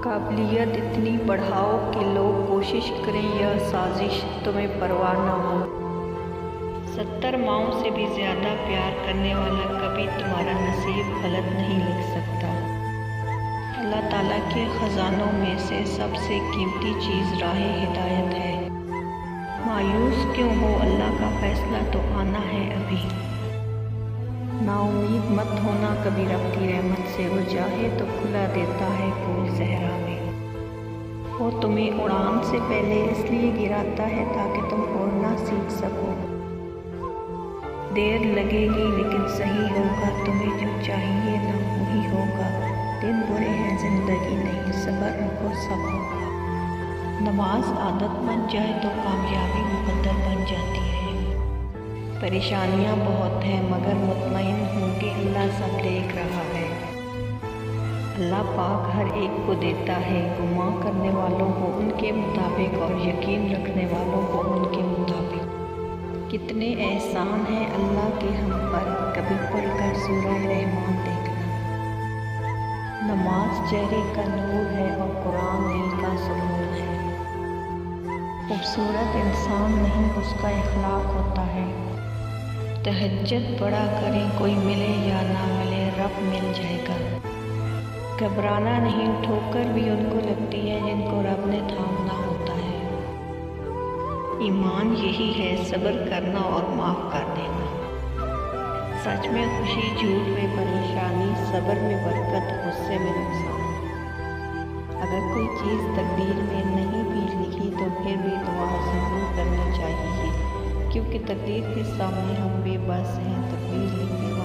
قابلیت اتنی بڑھاؤ کہ لوگ کوشش کریں یہ سازش تمہیں پرواہ نہ ہو۔ 70 ماؤں سے بھی زیادہ پیار کرنے والا کبھی تمہارا نصیب غلط نہیں لکھ سکتا۔ اللہ تعالیٰ کے خزانوں میں سے سب سے قیمتی چیز راہ ہدایت ہے۔ مایوس کیوں ہو، اللہ کا فیصلہ تو آنا ہے ابھی۔ نا امید مت ہونا کبھی رب کی رحمت سے، وہ چاہے تو کھلا دیتا ہے پھول صحرا میں۔ وہ تمہیں اڑان سے پہلے اس لیے گراتا ہے تاکہ تم اڑنا سیکھ سکو۔ دیر لگے گی لیکن صحیح ہوگا، تمہیں جو چاہیے نا وہی ہوگا۔ دن برے ہیں زندگی نہیں، صبر رکھو سب ہوگا۔ نماز عادت بن جائے تو کامیابی مقدر بن جاتی ہے۔ پریشانیاں بہت ہیں مگر مطمئن ہوں کہ اللہ سب دیکھ رہا ہے۔ اللہ پاک ہر ایک کو دیتا ہے، گمان کرنے والوں کو ان کے مطابق اور یقین رکھنے والوں کو ان کے مطابق۔ کتنے احسان ہیں اللہ کے ہم پر، کبھی پڑھ کر سورہ رحمان دیکھنا۔ نماز چہرے کا نور ہے اور قرآن دل کا سکون ہے۔ خوبصورت انسان نہیں اس کا اخلاق ہوتا ہے۔ تہجد پڑھا کریں کوئی ملے یا نہ ملے رب مل جائے گا۔ گھبرانا نہیں، ٹھوکر بھی ان کو لگتی ہے جن کو رب نے تھامنا ہوتا ہے۔ ایمان یہی ہے صبر کرنا اور معاف کر دینا۔ سچ میں خوشی، جھوٹ میں پریشانی، صبر میں برکت، غصے میں نقصان۔ اگر کوئی چیز تقدیر میں نہیں بھی لکھی تو پھر بھی دعا ضرور کرنی چاہیے، کیونکہ تقدیر کے سامنے ہم بے بس ہیں، تقدیر لکھنے